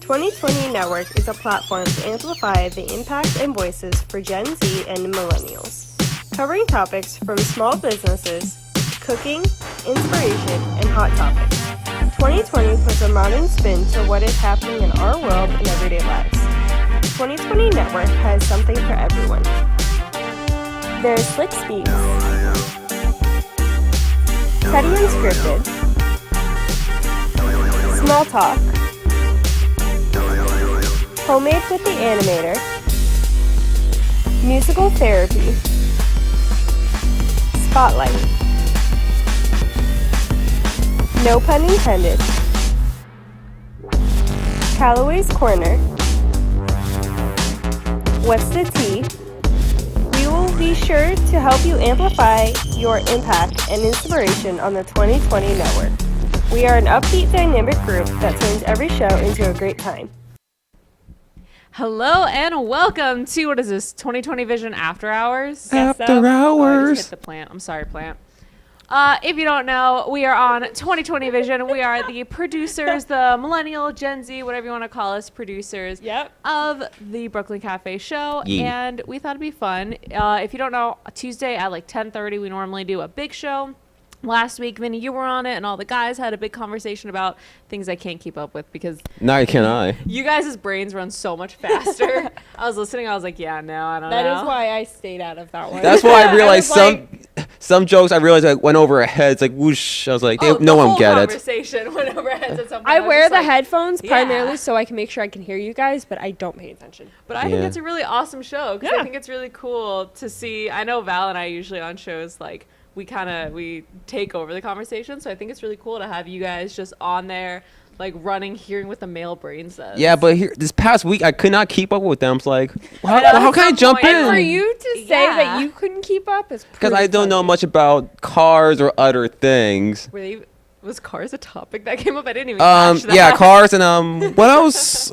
2020 Network is a platform to amplify the impact and voices for Gen Z and millennials, covering topics from small businesses, cooking, inspiration, and hot topics. 2020 puts a modern spin to what is happening in our world and everyday lives. 2020 Network has something for everyone. There's Slick Speaks, Petty Unscripted, Small Talk, Homemade with the Animator, Musical Therapy, Spotlight, No Pun Intended, Callaway's Corner, What's the Tea? We will be sure to help you amplify your impact and inspiration on the 2020 Network. We are an upbeat, dynamic group that turns every show into a great time. Hello and welcome to, what is this, 2020 Vision After Hours? After Oh, I Hours. just hit the plant. I'm sorry, plant. If you don't know, we are on 2020 Vision. We are the producers, the millennial, Gen Z, whatever you want to call us, producers of the Brooklyn Cafe show. Yeah. And we thought it'd be fun. If you don't know, Tuesday at like 10:30, we normally do a big show. Last week, Vinny, you were on it, and all the guys had a big conversation about things I can't keep up with because Neither can I. you guys' brains run so much faster. I was listening, I was like, yeah, no, I don't know. That is why I stayed out of that one. That's why I realized was like- some jokes I realized like went over our heads like whoosh. I was like, Oh, no the one whole get it. conversation went over heads at some point. I was wear just the like, headphones yeah. primarily so I can make sure I can hear you guys, but I don't pay attention. But I think Yeah. it's a really awesome show because I Yeah. think it's really cool to see. I know Val and I usually on shows like we take over the conversation, so I think it's really cool to have you guys just on there like running, hearing what the male brain says. Yeah, but here this past week I could not keep up with them. It's like, know, how at can I some jump point- And for in? you to say Yeah. that you couldn't keep up is Because I don't know much about cars or other things. Was Cars a topic that came up? I didn't even catch that. Yeah, cars and what else?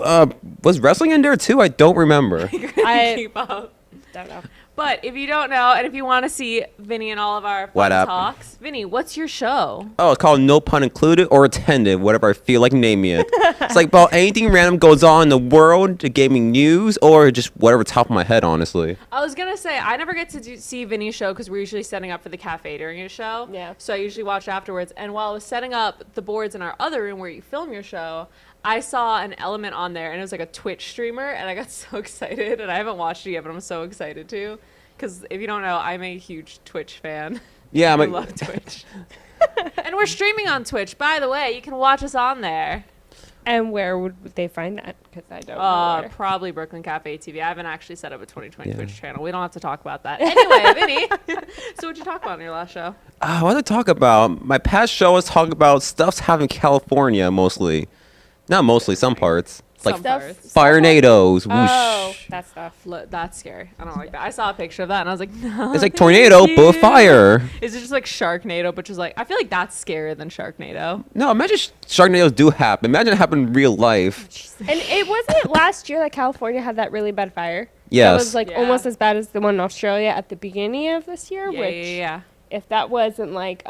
Was wrestling in there too? I don't remember. I keep up. don't know. But if you don't know, and if you want to see Vinny and all of our What fun up? talks, Vinny, what's your show? Oh, it's called No Pun Included or Attended, whatever I feel like naming it. It's like about anything random goes on in the world, the gaming news, or just whatever top of my head, honestly. I was gonna say I never get to see Vinny's show because we're usually setting up for the cafe during his show. Yeah. So I usually watch afterwards. And while I was setting up the boards in our other room where you film your show, I saw an element on there, and it was like a Twitch streamer, and I got so excited. And I haven't watched it yet, but I'm so excited to. Because if you don't know, I'm a huge Twitch fan. Yeah, I love Twitch. And we're streaming on Twitch, by the way. You can watch us on there. And where would they find that? Because I don't know. Where. Probably Brooklyn Cafe TV. I haven't actually set up a 2020 Yeah. Twitch channel. We don't have to talk about that. Anyway, Vinny. So what'd you talk about on your last show? What to talk about? My past show was talking about stuff's happening in California mostly. Not mostly, some parts. Like Some Stuff- parts. Firenadoes. Oh, Whoosh. that stuff. That's scary. I don't like that. I saw a picture of that and I was like, no. It's like thank tornado, but with you. fire. Is it just like Sharknado, but just like, I feel like that's scarier than Sharknado. No, imagine Sharknadoes do happen. Imagine it happened in real life. And it wasn't last year that California had that really bad fire. Yes. That was like Yeah. almost as bad as the one in Australia at the beginning of this year. Yeah, which, yeah. if that wasn't like,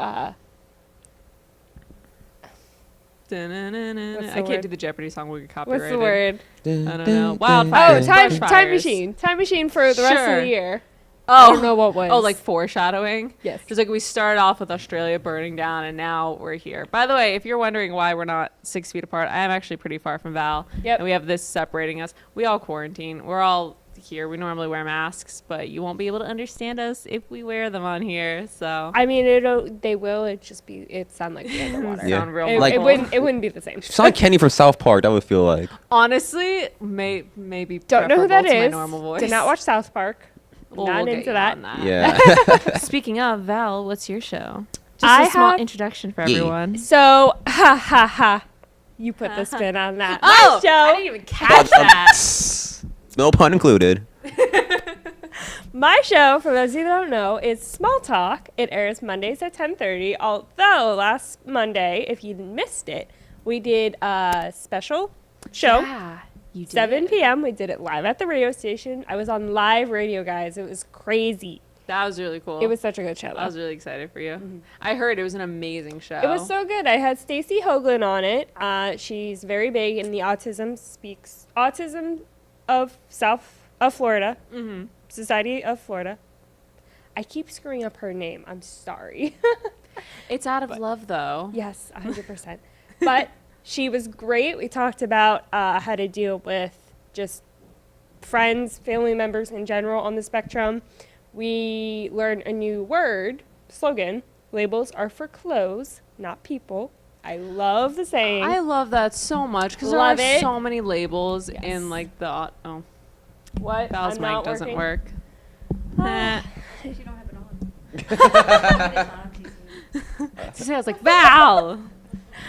Da-na-na-na-na. What's the I can't word? do the Jeopardy song. We'll get copyrighted. what's the word? I don't know. Oh, Wildfires. time Bushfires. machine. Time machine for the rest of Sure. the year. Oh. I don't know what was. Oh, like foreshadowing? Yes. Just like we started off with Australia burning down and now we're here. By the way, if you're wondering why we're not 6 feet apart, I am actually pretty far from Val. Yep. And we have this separating us. We all quarantine. We're all here. We normally wear masks, but you won't be able to understand us if we wear them on here. So I mean, they will. It sound like we're underwater. Yeah. sound real It, Like- it wouldn't be the same. Sound like Kenny from South Park, that would feel like. honestly, maybe Don't know who that preferable to is. my normal voice. Did not watch South Park. Well, not we'll get into you that. on Yeah. Speaking of, Val, what's your show? Just I a small have- introduction for Yeah. everyone. So, ha ha ha. You put the spin on that. Oh, My show. I didn't even catch that. No pun included. My show, for those of you that don't know, is Small Talk. It airs Mondays at 10:30. Although last Monday, if you missed it, we did a special show. Yeah, you did. 7 p.m. We did it live at the radio station. I was on live radio, guys. It was crazy. That was really cool. It was such a good show. I was Though. really excited for you. I heard it was an amazing show. It was so good. I had Stacey Hoagland on it. She's very big in the Autism of Florida. Mm-hmm. Society of Florida. I keep screwing up her name. I'm sorry. It's out of love, though. Yes, 100%. But she was great. We talked about how to deal with just friends, family members in general on the spectrum. We learned a new word, slogan. Labels are for clothes, not people. I love the saying. I love that so much because there Love are it. so many labels Yes. in like the What? Val's I'm mic not doesn't working? work. Eh. You don't have it on. It's on, Casey. So I was like, Val.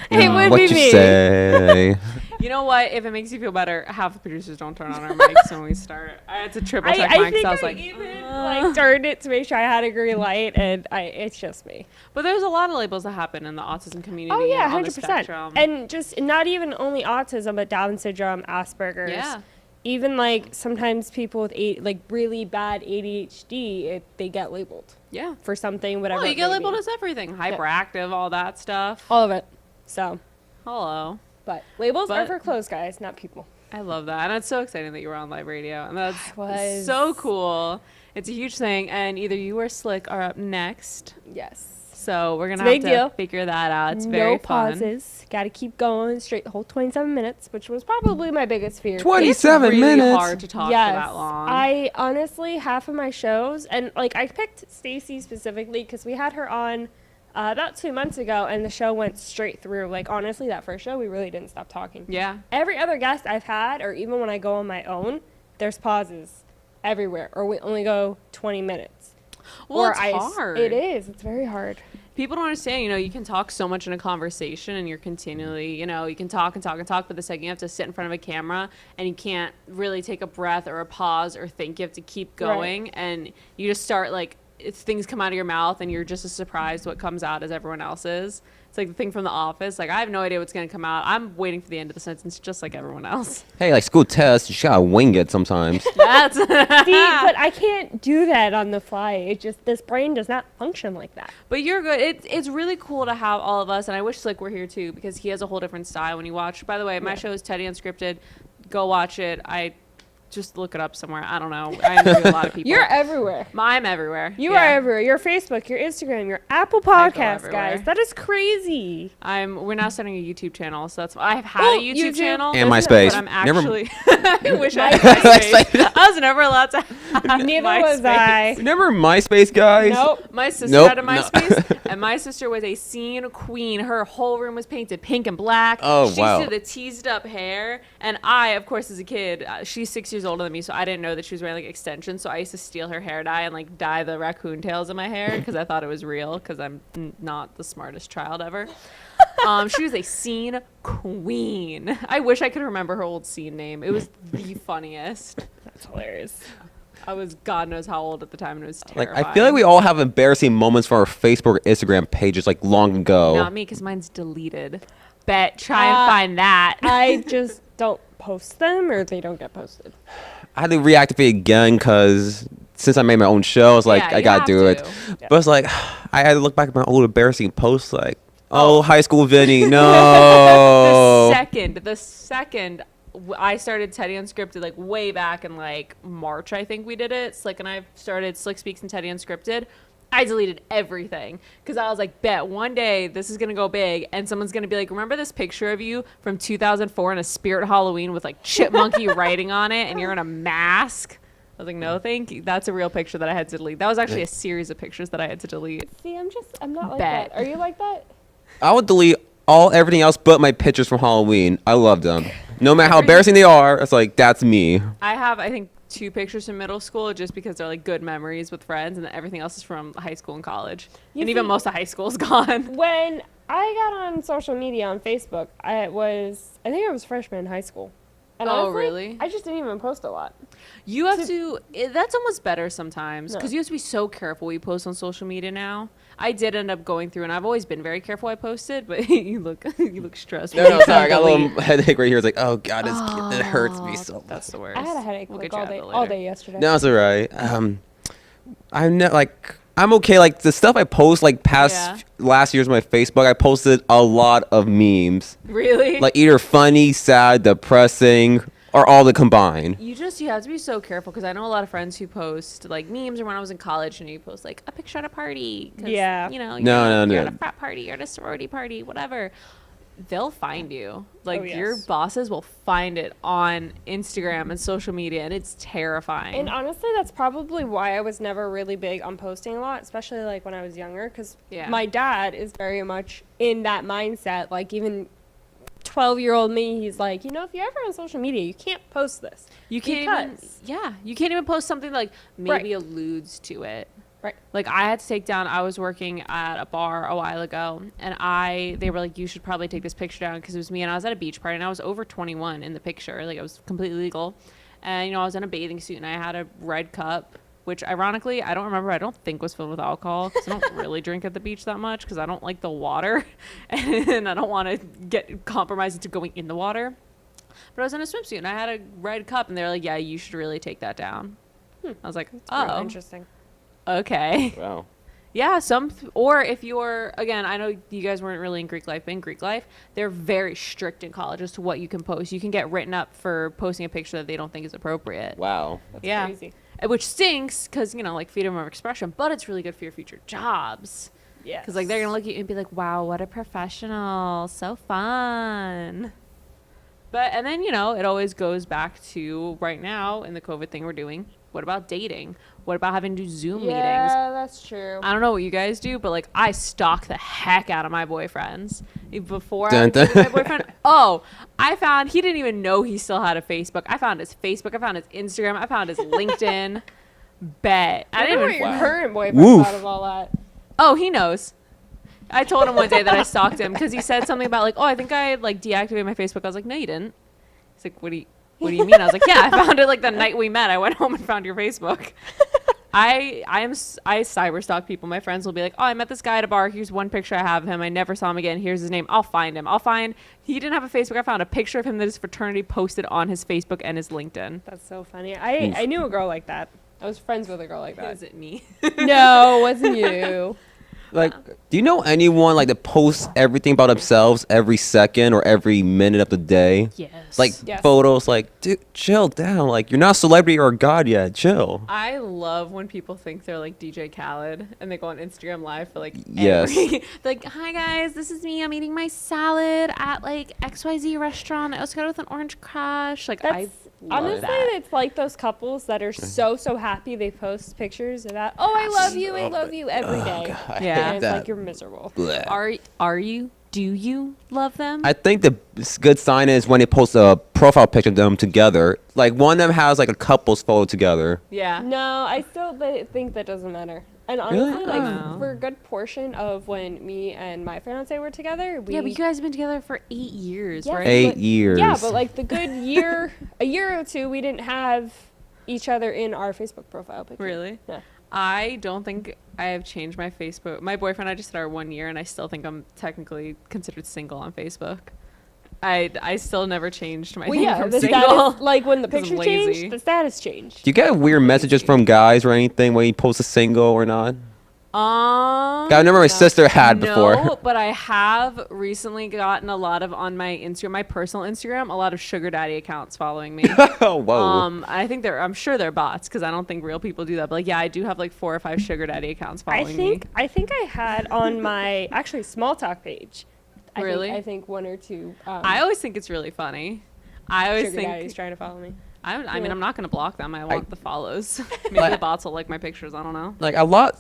It would what be you me. say? You know what? If it makes you feel better, half the producers don't turn on our mics when we start. I had to triple check I mine because think I was I like, even like turned it to make sure I had a green light, and it's just me. But there's a lot of labels that happen in the autism community. Oh yeah, and on the 100%. spectrum. And just not even only autism, but Down syndrome, Asperger's. Yeah. Even like sometimes people with like really bad ADHD, they get labeled Yeah. for something, whatever. Well, you it get may labeled be. as everything. Hyperactive, all that stuff. All of it. So, Hello. but labels are But- for clothes, guys, not people. I love that. And it's so exciting that you were on live radio. And that's I was. so cool. It's a huge thing. And either you or Slick are up next. Yes. So we're going to It's a have big to deal. figure that out. It's very no fun. pauses. Got to keep going straight the whole 27 minutes, which was probably my biggest fear. 27 really minutes. hard to talk for Yes, that long. I honestly, half of my shows, and like I picked Stacey specifically because we had her on about 2 months ago, and the show went straight through. Like honestly, that first show we really didn't stop talking. Yeah. Every other guest I've had, or even when I go on my own, there's pauses everywhere, or we only go 20 minutes. Well, Or it's hard. It is. It's very hard. People don't understand, you can talk so much in a conversation and you're continually, you can talk and talk and talk, but the second you have to sit in front of a camera and you can't really take a breath or a pause or think, you have to keep going and you just start like, things come out of your mouth and you're just as surprised what comes out as everyone else is. It's like the thing from The Office. Like, I have no idea what's going to come out. I'm waiting for the end of the sentence just like everyone else. Hey, like school tests, you just gotta wing it sometimes. That's See, but I can't do that on the fly. It just this brain does not function like that. But you're good. It's really cool to have all of us, and I wish Slick were here too because he has a whole different style when you watch. By the way, my show is Teddy Unscripted. Go watch it. I just look it up somewhere. I don't know. I interview a lot of people. You're everywhere. I'm everywhere. You Yeah. are everywhere. Your Facebook, your Instagram, your Apple I go Podcasts, everywhere. guys. That is crazy. We're now starting a YouTube channel, so that's I've had Oh, a YouTube YouTube. channel And but MySpace. I'm Never- actually I wish I had MySpace. I was never allowed to have Neither was MySpace. I. Remember MySpace, guys? Nope. My sister Nope, had a no. MySpace, and my sister was a scene queen. Her whole room was painted pink and black. Oh, she wow. used to do the teased up hair, and I, of course, as a kid, she's 6 years older than me, so I didn't know that she was wearing like extensions. So I used to steal her hair dye and like dye the raccoon tails in my hair because I thought it was real. Because I'm not the smartest child ever. She was a scene queen. I wish I could remember her old scene name. It was the funniest. That's hilarious. I was God knows how old at the time, and it was Like, terrifying. I feel like we all have embarrassing moments from our Facebook or Instagram pages, like long ago. Not me, because mine's deleted. Bet, try and Uh, find that. I just don't post them or they don't get posted. I had to reactivate again because since I made my own show, I was like, Yeah, I you gotta have do to. it. But it's like, I had to look back at my old embarrassing posts, like, oh, high school Vinny, no. The second I started Teddy Unscripted, like way back in like March, I think we did it. Slick and I started Slick Speaks and Teddy Unscripted. I deleted everything because I was like, bet one day this is going to go big and someone's going to be like, remember this picture of you from 2004 in a Spirit Halloween with like chipmunky writing on it and you're in a mask? I was like, no, thank you. That's a real picture that I had to delete. That was actually a series of pictures that I had to delete. See, I'm not like Bet. that. Are you like that? I would delete everything else but my pictures from Halloween. I love them. No matter how embarrassing they are, it's like, that's me. I have, I think, 2 pictures from middle school just because they're like good memories with friends, and then everything else is from high school and college. You And even see- most of high school is gone. When I got on social media on Facebook, I think I was freshman in high school. And Oh, honestly, really? I just didn't even post a lot. You have to, that's almost better sometimes No. because you have to be so careful what you post on social media now. I did end up going through, and I've always been very careful what I posted, but you look stressed. No, sorry, I got a little headache right here. It's like, oh God, it hurts me so much. That's the worst. I had a headache We'll like get you all out day, of it all later. day yesterday. No, it's all right. I'm okay. Like the stuff I post, like past last year's my Facebook, I posted a lot of memes. Really? Like either funny, sad, depressing, or all the combined. You have to be so careful because I know a lot of friends who post like memes, or when I was in college, and you post like a picture at a party. 'Cause, Yeah. You know, No. you're at a frat party or at a sorority party, whatever. They'll find you. Like your yes. bosses will find it on Instagram and social media, and it's terrifying. And honestly, that's probably why I was never really big on posting a lot, especially like when I was younger, because Yeah. my dad is very much in that mindset. Like even 12-year-old me, he's like, you know, if you're ever on social media, you can't post this. you can't you can't even post something like maybe alludes to it. Right. Like I had to take down. I was working at a bar a while ago, and they were like, "You should probably take this picture down," because it was me, and I was at a beach party, and I was over 21 in the picture. Like it was completely legal, and you know I was in a bathing suit, and I had a red cup, which ironically I don't remember. I don't think was filled with alcohol because I don't really drink at the beach that much because I don't like the water, and I don't want to get compromised into going in the water. But I was in a swimsuit, and I had a red cup, and they're like, "Yeah, you should really take that down." I was like, Really "Oh, interesting. okay." Wow. Yeah, or if you're, again, I know you guys weren't really in Greek life, but in Greek life, they're very strict in college as to what you can post. You can get written up for posting a picture that they don't think is appropriate. Wow. Yeah. Crazy. Which stinks because, you know, like freedom of expression, but it's really good for your future jobs. Yeah. Because, like, they're going to look at you and be like, wow, what a professional. So fun. And then, you know, it always goes back to right now in the COVID thing we're doing. What about dating? What about having to do Zoom meetings? Yeah, that's true. I don't know what you guys do, but like I stalk the heck out of my boyfriends. Before I Dun, was dating dun. my boyfriend, oh, I found he didn't even know he still had a Facebook. I found his Facebook. I found his Instagram. I found his LinkedIn. Bet. I I didn't don't know what even. your current boyfriend Woof. thought of all that. Oh, he knows. I told him one day that I stalked him because he said something about like, oh, I think I like deactivated my Facebook. I was like, no, you didn't. He's like, what do you mean? I was like, yeah, I found it like the night we met. I went home and found your Facebook. I cyber stalk people. My friends will be like, oh, I met this guy at a bar. Here's one picture I have of him. I never saw him again. Here's his name. I'll find him. He didn't have a Facebook. I found a picture of him that his fraternity posted on his Facebook and his LinkedIn. That's so funny. I knew a girl like that. I was friends with a girl like that. Is it me? No, it wasn't you. Like, do you know anyone like that posts everything about themselves every second or every minute of the day? Yes. Like Yes. photos, like, dude, chill down. Like, you're not a celebrity or a god yet. Chill. I love when people think they're like DJ Khaled and they go on Instagram Live for like Yes. like, hi guys, this is me. I'm eating my salad at like XYZ restaurant. I also got it with an orange crush. Like I love Honestly, that. it's like those couples that are so happy they post pictures of that. Oh, I love you every day. Yeah. And it's That- like you're miserable. Bleh. Are you? Do you love them? I think the good sign is when they post a profile picture of them together. Like one of them has like a couple's photo together. yeah. No, I still think that doesn't matter. And Really? honestly, like Oh. for a good portion of when me and my fiance were together, Yeah, but you guys have been together for 8 years, Yeah. right? 8 years. Yeah, but like the good a year or two, we didn't have each other in our Facebook profile picture. Really? Yeah. I don't think I have changed my Facebook. My boyfriend, I just did our 1 year, and I still think I'm technically considered single on Facebook. I still never changed my Well, thing yeah, from the single. status, like when the 'Cause I'm picture lazy. changed, the status changed. Do you get weird messages from guys or anything when you post a single or not? I remember my sister had before. No, but I have recently gotten a lot of on my Instagram, my personal Instagram, a lot of sugar daddy accounts following me. Oh, whoa. I think I'm sure they're bots because I don't think real people do that. But like, yeah, I do have like 4 or 5 sugar daddy accounts following me. I think I had on my actually small talk page. Really? I think 1 or 2. I always think it's really funny. I always sugar think. daddies trying to follow me. I mean, Yeah. I'm not gonna block them. I want the follows. Maybe the bots will like my pictures. I don't know. Like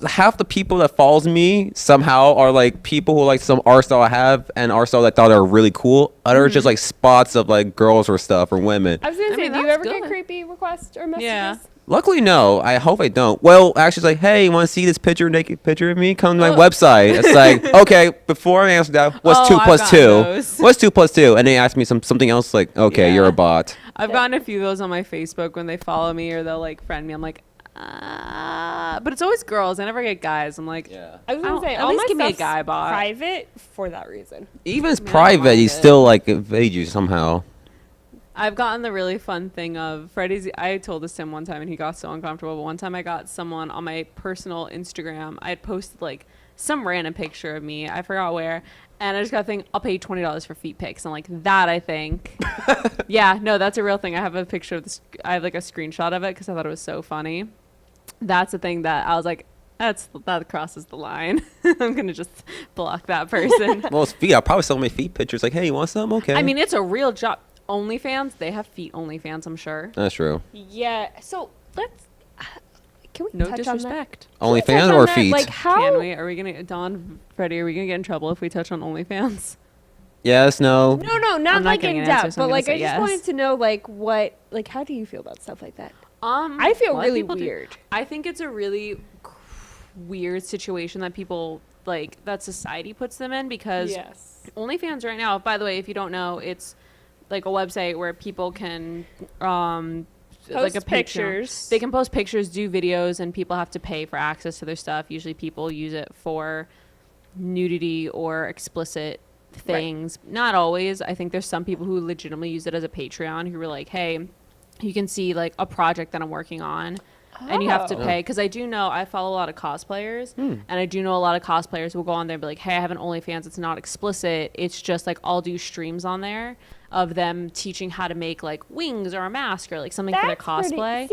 half the people that follows me somehow are like people who like some art style I have and art style that thought are really cool. Others just like spots of like girls or stuff or women. I was gonna I say, mean, do you that's ever get good. creepy requests or messages? Yeah. Luckily, no. I hope I don't. Well, actually, it's like, hey, you want to see this naked picture of me? Come to my website. It's like, okay, before I answer that, what's Oh, 2 I've plus gotten 2? those. What's 2 plus 2? And they ask me something else like, okay, Yeah. you're a bot. I've gotten a few of those on my Facebook when they follow me or they'll like friend me. I'm like, but it's always girls. I never get guys. I'm like, I was gonna say, at all least my give me a stuff's guy bot. private for that reason. Even if it's I don't private, mind you it. still like evade you somehow. I've gotten the really fun thing of Freddie's. I told this to him one time and he got so uncomfortable. But one time I got someone on my personal Instagram. I had posted like some random picture of me. I forgot where. And I just got to think, I'll pay you $20 for feet pics. I'm like, that I think. Yeah, no, that's a real thing. I have a picture of this. I have like a screenshot of it because I thought it was so funny. That's the thing that I was like, that crosses the line. I'm going to just block that person. Well, it's feet. I'll probably sell my feet pictures. Like, hey, you want some? Okay. I mean, it's a real job. OnlyFans, they have feet OnlyFans, I'm sure. That's true. Yeah. So let's. Can we No touch on that? disrespect. OnlyFans Touch on or that, feet? Like how? Can we? Are we gonna, Freddie? Are we gonna get in trouble if we touch on OnlyFans? Yes, no. No, not I'm not like getting in an answer, depth, so I'm but gonna like say I just yes. wanted to know like how do you feel about stuff like that? I a feel lot of really people do. weird. I think it's a really weird situation that people that society puts them in because OnlyFans right now. By the way, if you don't know, it's like a website where people can like a Post Patreon. pictures. They can post pictures, do videos, and people have to pay for access to their stuff. Usually, people use it for nudity or explicit things. Not always. I think there's some people who legitimately use it as a Patreon who were like, hey, you can see like a project that I'm working on. And you have to Oh. pay because I do know I follow a lot of cosplayers and I do know a lot of cosplayers will go on there and be like, hey, I have an OnlyFans. It's not explicit. It's just like I'll do streams on there of them teaching how to make like wings or a mask or like something for their cosplay.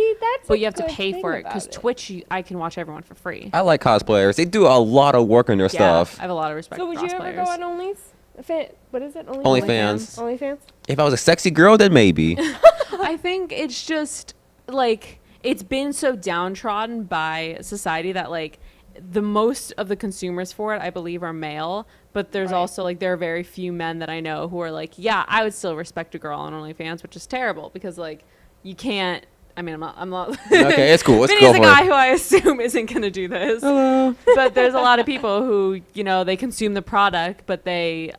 But you have to pay for it because Twitch, I can watch everyone for free. I like cosplayers. They do a lot of work on their stuff. I have a lot of respect So for would you ever go cosplayers. on Onlys? What is it? OnlyFans. OnlyFans. If I was a sexy girl, then maybe. I think it's just like it's been so downtrodden by society that like the most of the consumers for it, I believe, are male. But there's also like there are very few men that I know who are like, yeah, I would still respect a girl on OnlyFans, which is terrible because like you can't. I mean, I'm not. Okay, it's cool. Let's Vinny's go a for guy it. who I assume isn't gonna do this. Hello. But there's a lot of people who they consume the product, but they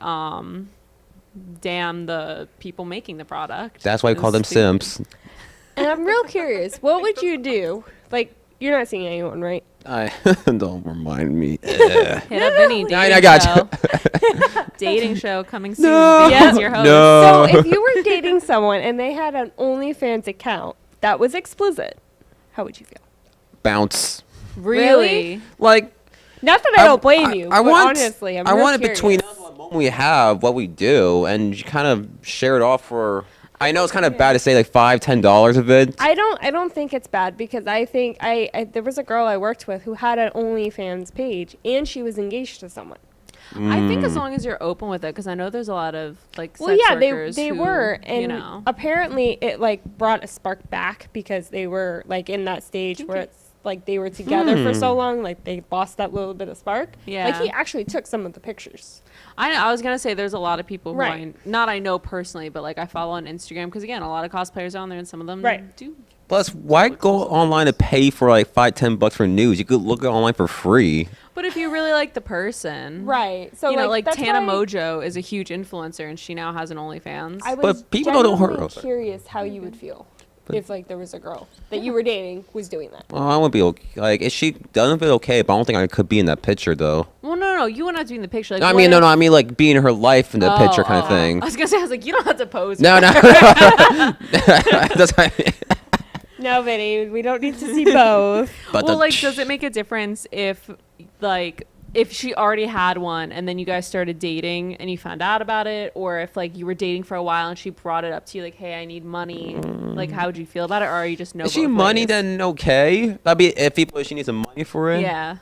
damn the people making the product. That's why we call them Stupid. simps. And I'm real curious. What would you do? Like, you're not seeing anyone, right? I don't remind me. Hit up Vinny. Dating I got show. Dating show coming soon. No. Vinny is your host. No. So if you were dating someone and they had an OnlyFans account that was explicit, how would you feel? Bounce. Really? Like, Not that I don't blame you, I but want, honestly, I'm I real want it curious. between us, what we have, what we do, and you kind of share it off for. I know it's kind of bad to say like $5-10 of it. I don't think it's bad because I think I there was a girl I worked with who had an OnlyFans page and she was engaged to someone. I think as long as you're open with it, because I know there's a lot of like sex Well, yeah, workers they who, were, and apparently it like brought a spark back because they were like in that stage where it's like they were together for so long, like they lost that little bit of spark. Yeah. Like he actually took some of the pictures. I was gonna say there's a lot of people who Right. I know personally, but like I follow on Instagram because again, a lot of cosplayers are on there, and some of them Right. do. Plus, why go online to pay for like $5-10 for news? You could look it online for free. But if you really like the person, Right. So you know, like that's Tana why Mojo is a huge influencer, and she now has an OnlyFans. I was But people don't genuinely hurt- curious how you would feel if like there was a girl that you were dating was doing that. Well, I would be okay. Like, if she doesn't feel okay, but I don't think I could be in that picture though. Well, no, you were not doing the picture. Like, No, I what mean, if- I mean like being in her life in the picture kind of oh. thing. I was gonna say, I was like, you don't have to pose. No. That's what I mean. No, Vinny, we don't need to see both. But Well, the- like, does it make a difference if she already had one and then you guys started dating and you found out about it, or if like you were dating for a while and she brought it up to you like, hey, I need money, like how would you feel about it, or are you just no? Is she both money ways? then okay? That'd be if she needs some money for it. Yeah,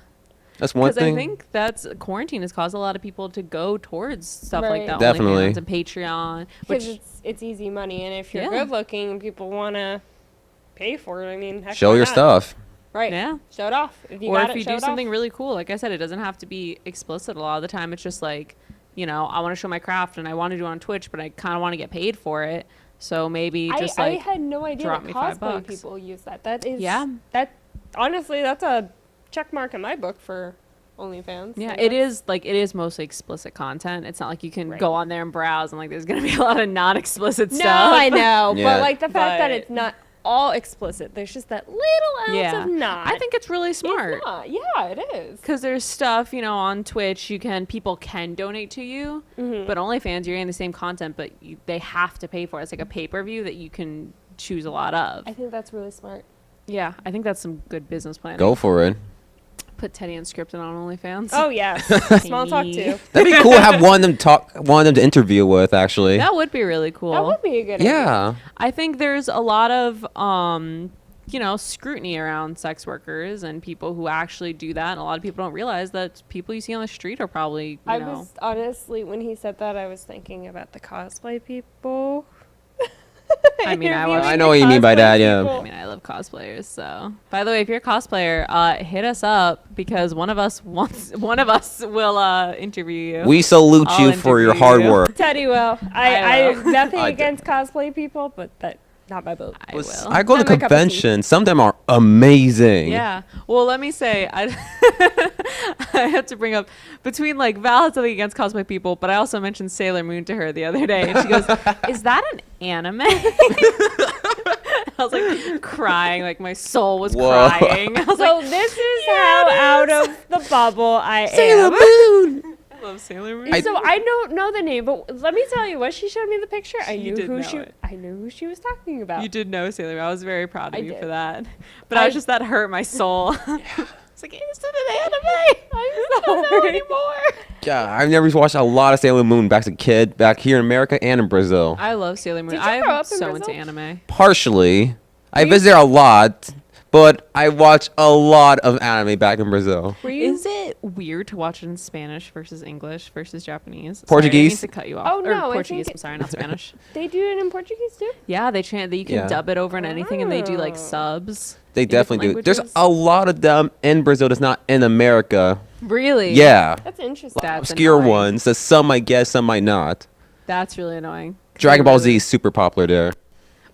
That's one because thing. I think that's quarantine has caused a lot of people to go towards stuff like Right. that, Definitely. OnlyFans and Patreon, Because which it's easy money, and if you're Yeah. good looking and people want to pay for it, I mean, heck, Show why your not? stuff. Right. Yeah. Show it off. If you or got if it, you show do it something off. really cool, like I said, it doesn't have to be explicit a lot of the time. It's just like, I want to show my craft and I want to do it on Twitch, but I kind of want to get paid for it. So maybe just I like had no idea drop that me cosplay $5. people use that. That is honestly that's a check mark in my book for OnlyFans. yeah, Like, it that's- is mostly explicit content. It's not like you can Right. go on there and browse and like there's gonna be a lot of non-explicit No, stuff. I know, Yeah. but like the fact that But- it's not all explicit. There's just that little ounce Yeah. of not. I think it's really It's smart. not. Yeah, it is. Because there's stuff, on Twitch, people can donate to you, but OnlyFans, you're getting the same content, but they have to pay for it. It's like a pay-per-view that you can choose a lot of. I think that's really smart. Yeah, I think that's some good business planning. Go for it. Put Teddy Unscripted on OnlyFans. Oh yeah, small talk too. That'd be cool to have one of them to interview with, actually. That would be really cool. That would be a good idea. Yeah. I think there's a lot of scrutiny around sex workers and people who actually do that, and a lot of people don't realize that people you see on the street are probably I was honestly, when he said that, I was thinking about the cosplay people. I mean, I know what you mean by that, yeah. I love cosplayers. So, by the way, if you're a cosplayer, hit us up because one of us will interview you. We salute I'll you for your interview hard you. work. Teddy will. I will. Nothing I do. against cosplay people, but that not my boat. I will. I go to Not my cup of tea. conventions. Some of them are amazing. Yeah. Well, let me say, I have to bring up between Val had something against cosplay people, but I also mentioned Sailor Moon to her the other day, and she goes, "Is that an anime?" I was crying, my soul was Whoa. crying. I was So this is how out of the bubble I Sailor am. Moon. I love Sailor Moon. So I don't know the name, but let me tell you, when she showed me the picture, I You knew did who know she. it. I knew who she was talking about. You did know Sailor Moon. I was very proud of I you did. for that. But I was just, that hurt my soul. It's is it an anime? I don't know sorry. anymore. Yeah, I've never watched a lot of Sailor Moon back as a kid, back here in America and in Brazil. I love Sailor Moon. Did you grow I'm up in so Brazil? into anime. Partially. I visit there a lot, but I watch a lot of anime back in Brazil. Were you? Is it weird to watch it in Spanish versus English versus Japanese? Portuguese? Sorry, I need to cut you off. Oh, Or no, I Portuguese. think I'm sorry, not Spanish. They do it in Portuguese too. Yeah, they chant. You can Yeah. dub it over and anything, and they do Oh. subs. They in different definitely do. There's languages. a lot of them in Brazil that's not in America. Really? Yeah. That's interesting. That's Obscure annoying. ones that some might get, some might not. That's really annoying. 'Cause Dragon they're Ball Z really- is super popular there.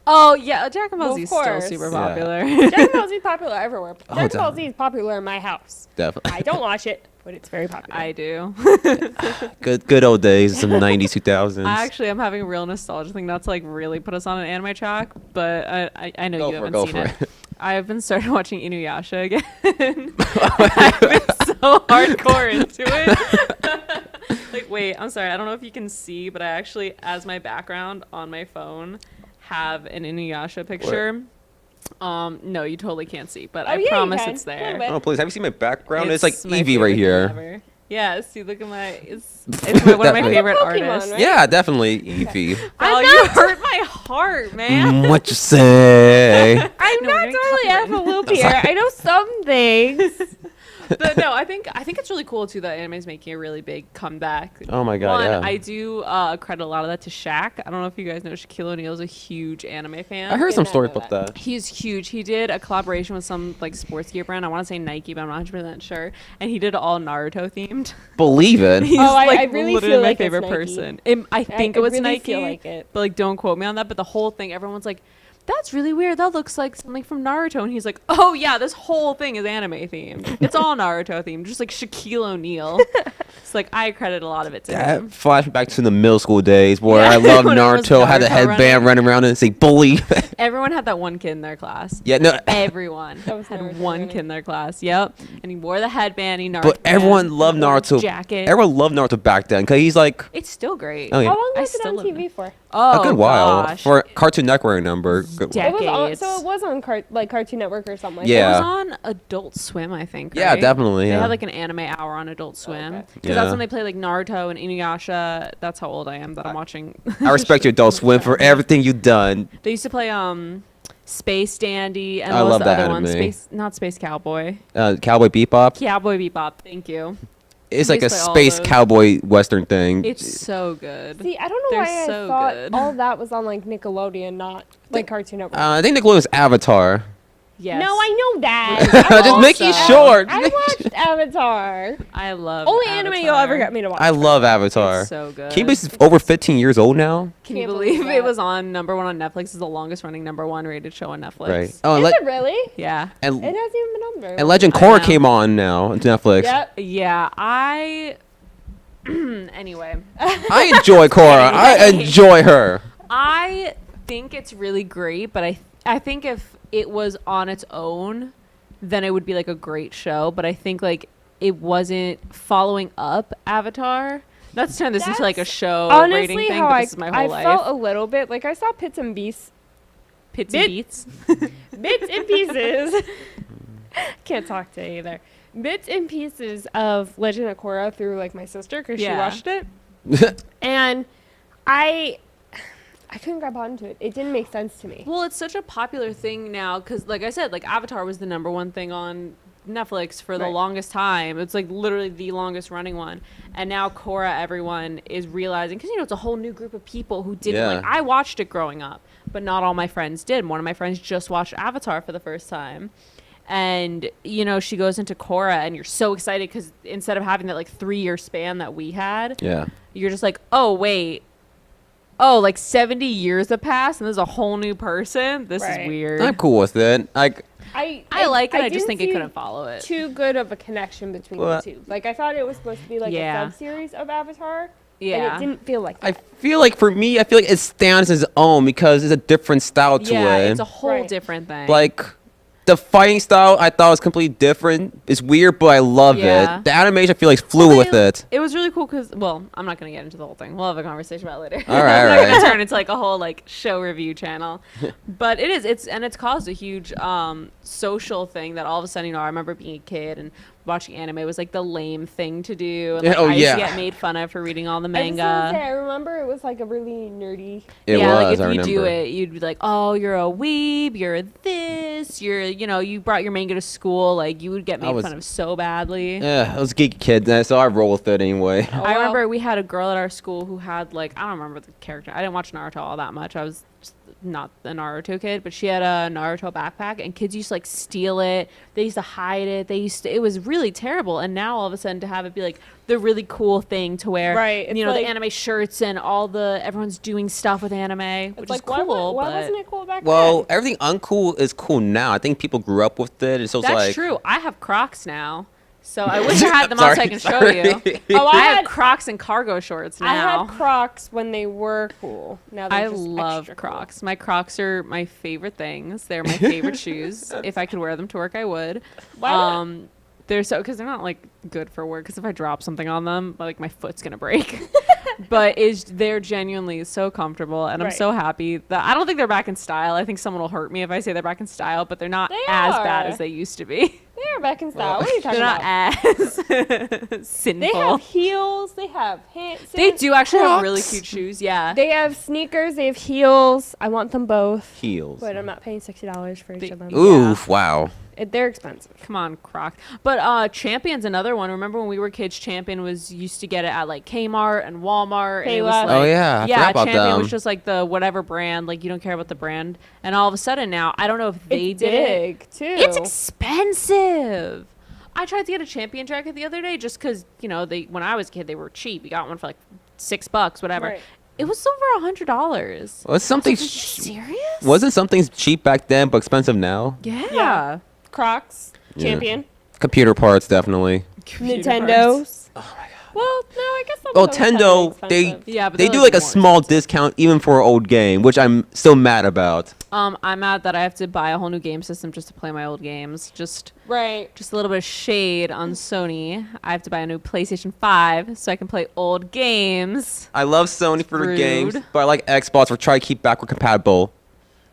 Oh yeah, Dragon Ball Well, Z of is still course. super Yeah. popular. Dragon Ball Z is popular everywhere. Oh, Dragon Ball definitely. Z is popular in my house. Definitely. I don't watch it, but it's very popular. I do. Good old days, some 90s, 2000s. I'm having a real nostalgia thing, not to really put us on an anime track, but I know Go you for it, haven't go seen for it. it. I've been started watching Inuyasha again. I've been so hardcore into it. Wait, I'm sorry. I don't know if you can see, but I actually, as my background on my phone, have an Inuyasha picture. No, you totally can't see, but I yeah, you promise can. it's A little there. bit. Oh, please. Have you seen my background? It's like my Eevee right favorite thing here. ever. Yeah, see, look at my. It's one of my Definitely. favorite Pokemon, artists. right? Yeah, definitely Eevee. Oh, you hurt my heart, man. What you say? I'm No, we're not getting totally off a loop here. I know some things. But no, I think it's really cool too that anime's making a really big comeback. Oh my God, One, yeah. I do credit a lot of that to Shaq. I don't know if you guys know Shaquille O'Neal is a huge anime fan. I heard some Yeah, I stories know about that. He's huge. He did a collaboration with some sports gear brand. I want to say Nike, but I'm not 100% sure. And he did it all Naruto themed. Believe it. He's I really literally feel my like it's favorite Nike. person. I think I it was really Nike. feel like it. But don't quote me on that. But the whole thing, everyone's like, "That's really weird. That looks like something from Naruto." And he's like, "Oh yeah, this whole thing is anime themed. It's all Naruto themed, just like Shaquille O'Neal." It's I credit a lot of it to That him. flashed back to the middle school days where Yeah, I loved when it was Naruto, had the Naruto headband running around and say believe it. Everyone had that one kid in their class. Yeah, no. Everyone That was had Naruto one running. kid in their class. Yep, and he wore the headband. He Naruto. But everyone loved wore a Naruto. Jacket. Everyone loved Naruto back then because he's like It's still great. Oh, yeah. How long I was it still on love TV for? Oh, a good while gosh. for Cartoon Network number. Decades. So it was on Cartoon Network or something like Yeah. It that. was on Adult Swim, I think. Yeah, right? definitely, They yeah. had an anime hour on Adult Swim okay. because Yeah. that's when they play Naruto and Inuyasha. That's how old I am that I'm watching. I respect your Adult Swim for everything you've done. They used to play Space Dandy and I what was love the that other one? anime. Not Space Cowboy. Cowboy Bebop. Cowboy Bebop. Thank you. It's We like a used to play all space those. cowboy western thing. It's so good. See, I don't know They're why I so thought good. all that was on Nickelodeon, not Cartoon Network. I think Nickelodeon's Avatar. Yes. No, I know that. Just making Also- short. I watched Avatar. I love Only anime you'll ever Avatar. get me to watch. I love Avatar. It's so good. Can you believe it's over 15 years old now? Can you Can't believe believe it that. was on #1 on Netflix? It's the longest running #1 rated show on Netflix. Right. Oh, Is it really? Yeah. and It hasn't even been on there. and Legend I Korra know. came on now on Netflix. Yep. Yeah. Anyway. I enjoy Korra. I enjoy her. I think it's really great, but I think if it was on its own, then it would be like a great show. But I think like it wasn't following up Avatar. Not to turn this into like a show rating Honestly, thing, how but I, this is my whole I life. felt a little bit like I saw Pits and Beats, Pits and beats. bits and pieces. Can't talk to you either. Bits and pieces of Legend of Korra through like my sister because she Yeah. watched it, and I couldn't grab onto it. It didn't make sense to me. Well, it's such a popular thing now because, like I said, like Avatar was the #1 thing on Netflix for the Right. longest time. It's like literally the longest running one. And now Korra, everyone is realizing, because, you know, it's a whole new group of people who didn't Yeah. like, I watched it growing up, but not all my friends did. One of my friends just watched Avatar for the first time. And, you know, she goes into Korra and you're so excited because instead of having that like 3-year span that we had, Yeah. you're just like, oh, wait. Oh, like 70 years have passed and there's a whole new person? This Right. is weird. I'm cool with it. Like, I like it. I just didn't think it see couldn't follow it. Too good of a connection between Well, the two. Like I thought it was supposed to be like Yeah. a sub series of Avatar. Yeah. And it didn't feel like I that. feel like for me, I feel like it stands as its own because it's a different style to Yeah, it. it's a whole Right. different thing. Like, the fighting style I thought was completely different. It's weird, but I love Yeah. it. The animation I feel like flew with it. It was really cool because, well, I'm not going to get into the whole thing. We'll have a conversation about it later. All right, I'm all not going right. to turn into like a whole like show review channel. But it is. It's caused a huge social thing that all of a sudden, you know, I remember being a kid and watching anime was like the lame thing to do. And, like, Oh, I used yeah. to get made fun of for reading all the I was gonna say, manga. I remember it was like a really nerdy. It yeah, was, like I if you do remember. it, you'd be like, "Oh, you're a weeb. You're this. You're, you know, you brought your manga to school. Like you would get I made was- fun of so badly." Yeah, I was a geeky kid, so I roll with it anyway. Oh, I wow. remember we had a girl at our school who had like, I don't remember the character. I didn't watch Naruto all that much. I was just not the Naruto kid, but she had a Naruto backpack and kids used to like steal it. They used to hide it. It was really terrible. And now all of a sudden to have it be like the really cool thing to wear, Right, it's you know, like- the anime shirts and everyone's doing stuff with anime, which It's like is cool. why but wasn't it cool back Well, then? everything uncool is cool now. I think people grew up with it. It's so that's like true. I have Crocs now. So I wish I had them on so I can show Sorry. you. Oh, I have had Crocs and cargo shorts now. I had Crocs when they were cool. Now they're I just love extra cool. Crocs. My Crocs are my favorite things. They're my favorite shoes. If I could wear them to work, I would. Why not? They're so because they're not like good for work. Because if I drop something on them, like my foot's gonna break. But they're genuinely so comfortable, and I'm Right. so happy that I don't think they're back in style. I think someone will hurt me if I say they're back in style, but they're not They as bad are. as they used to be. They are back in style. What are you talking They're about? not as They sinful. have heels. They have hands. They do actually have really Crocs. cute shoes. Yeah. They have sneakers. They have heels. I want them both. heels. But I'm not paying $60 for each They- of them. Oof! Wow. They're expensive. Come on, Croc. But Champion's another one. Remember when we were kids, Champion was used to get it at like Kmart and Walmart. And it was Payless. like, Oh, yeah, I forgot about Champion them. was just like the whatever brand. Like you don't care about the brand. And all of a sudden now, I don't know if they It's did it. big, too. It's expensive. I tried to get a Champion jacket the other day just because, you know, when I was a kid, they were cheap. You got one for like $6, whatever. Right. It was over $100. Was something Are you serious? wasn't something cheap back then but expensive now? Yeah. Yeah. Crocs. Yeah. Champion. Computer parts definitely. Nintendos. Oh my god. Well, no, I guess some Well, of those have been Tendo, they expensive. Yeah, but they they're, do like, like a more small discount even for an old game, which I'm still mad about. I'm mad that I have to buy a whole new game system just to play my old games. Just Right. a little bit of shade on Sony. I have to buy a new PlayStation 5 so I can play old games. I love Sony for the Rude. games, but I like Xbox for try to keep backward compatible.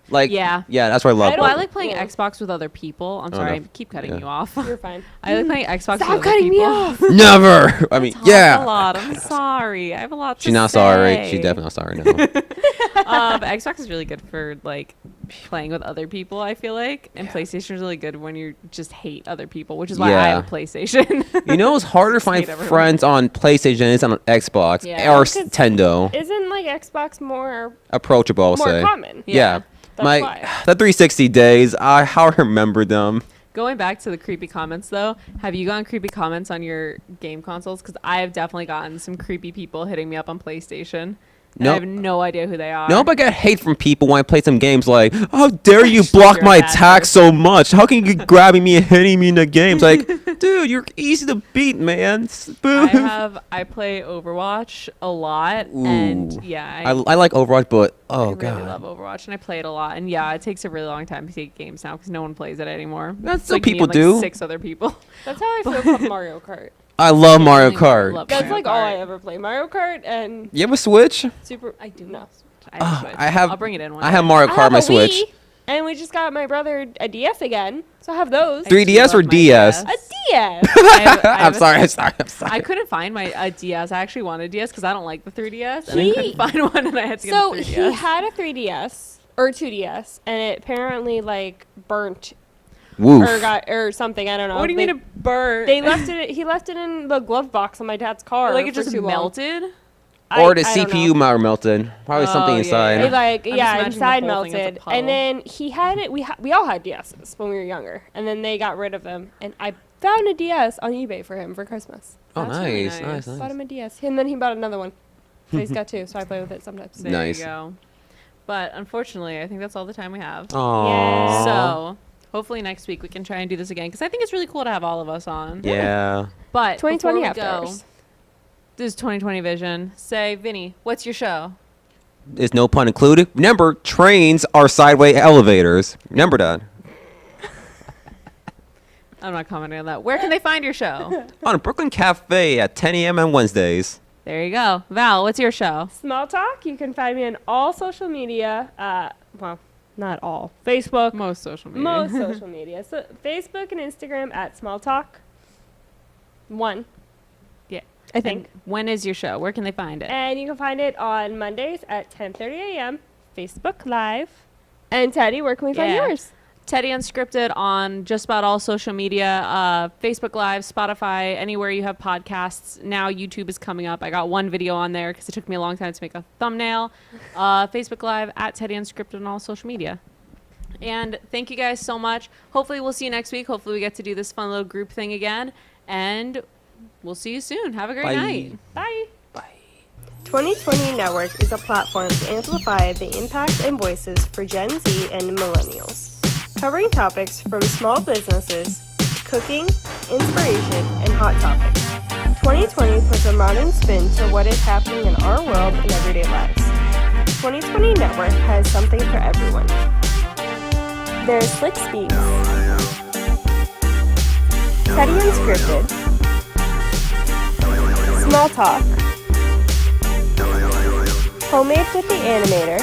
Like Yeah. that's what I love. I Well, I don't- like playing yeah. Xbox with other people. I'm Oh, sorry, no. I keep cutting Yeah. you off. You're fine. I like playing Xbox with Stop other cutting me people. off. Never. I mean, Talk a yeah. lot. I'm sorry. I have a lot to She's not say. sorry. She's definitely not sorry. No. But Xbox is really good for like playing with other people. I feel like, and PlayStation is really good when you just hate other people, which is why I Yeah. have a PlayStation. You know, it's harder to Just hate find everyone. friends on PlayStation than it is on Xbox Yeah. or Because- Nintendo. Isn't like Xbox more Approachable, I'll more say. common? Yeah. That's My why. the 360 days, how I remember them. Going back to the creepy comments, though, have you gotten creepy comments on your game consoles? Because I have definitely gotten some creepy people hitting me up on PlayStation. And I have no idea who they are. No, but I get hate from people when I play some games like, how dare you Actually, block you're a my bad attack person. so much? How can you keep grabbing me and hitting me in the games? Like, dude, you're easy to beat, man. I play Overwatch a lot, and Ooh. yeah, I like Overwatch, but I oh really god, love Overwatch, and I play it a lot. And yeah, it takes a really long time to get games now because no one plays it anymore. That's It's what like me people and, like, do. 6 other people. That's how I feel about Mario Kart. I love Mario really Kart. love That's Mario like all I Kart. ever play. Mario Kart and You have a Switch? Super. I do No. not. I, have a Switch. I have. I'll bring it in one I day. have Mario I Kart on have my a Switch. Wii, and we just got my brother a DS again, so I have those. I do 3DS or love my DS? A DS. I'm sorry. I'm sorry. I'm sorry. I couldn't find my DS. I actually wanted a DS because I don't like the 3DS, and I He- couldn't find one, and I had to get So a 3DS. he had a 3DS or 2DS, and it apparently like burnt Woof. or something. I don't know. What do you They- mean it burnt? They left it. He left it in the glove box on my dad's car. like it for just too long. melted. Or the I don't CPU know. might have melted. Probably something Oh, yeah, inside. yeah. It like I'm just yeah, imagining the inside whole thing as a melted, puddle. and then he had it. We all had DSs when we were younger, and then they got rid of them, and I found a DS on eBay for him for Christmas. Oh, That's really nice, nice. nice, Bought nice. him a DS, and then he bought another one. So he's got two, so I play with it sometimes. There Nice. you go. But unfortunately, I think that's all the time we have. Aww. So hopefully next week we can try and do this again because I think it's really cool to have all of us on. Yeah. But 2020 before we after go, hours. this is 2020 vision. Say, Vinny, what's your show? There's no pun included. Remember, trains are sideway elevators. Remember that. I'm not commenting on that. Where can they find your show? On Brooklyn Cafe at 10 a.m. on Wednesdays. There you go. Val, what's your show? Small Talk. You can find me on all social media. Well, not all. Facebook. Most social media. Most social media. So Facebook and Instagram at Small Talk. One. Yeah. I think. And when is your show? Where can they find it? And you can find it on Mondays at 10:30 a.m. Facebook Live. And Teddy, where can we find Yeah. yours? Teddy Unscripted on just about all social media, Facebook Live, Spotify, anywhere you have podcasts. Now YouTube is coming up. I got one video on there because it took me a long time to make a thumbnail. Facebook Live at Teddy Unscripted on all social media. And thank you guys so much. Hopefully we'll see you next week. Hopefully we get to do this fun little group thing again. And we'll see you soon. Have a great Bye. night. Bye. 2020 Network is a platform to amplify the impact and voices for Gen Z and millennials. Covering topics from small businesses, cooking, inspiration, and hot topics. 2020 puts a modern spin to what is happening in our world and everyday lives. 2020 Network has something for everyone. There's Slick Speaks, Teddy Unscripted, Small Talk, Homemade with the Animator,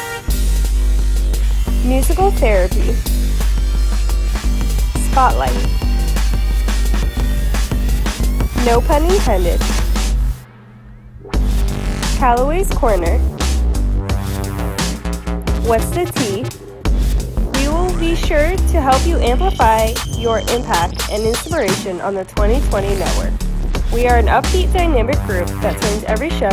Musical Therapy, Spotlight, No pun intended, Callaway's Corner, What's the Tea? We will be sure to help you amplify your impact and inspiration on the 2020 Network. We are an upbeat, dynamic group that turns every show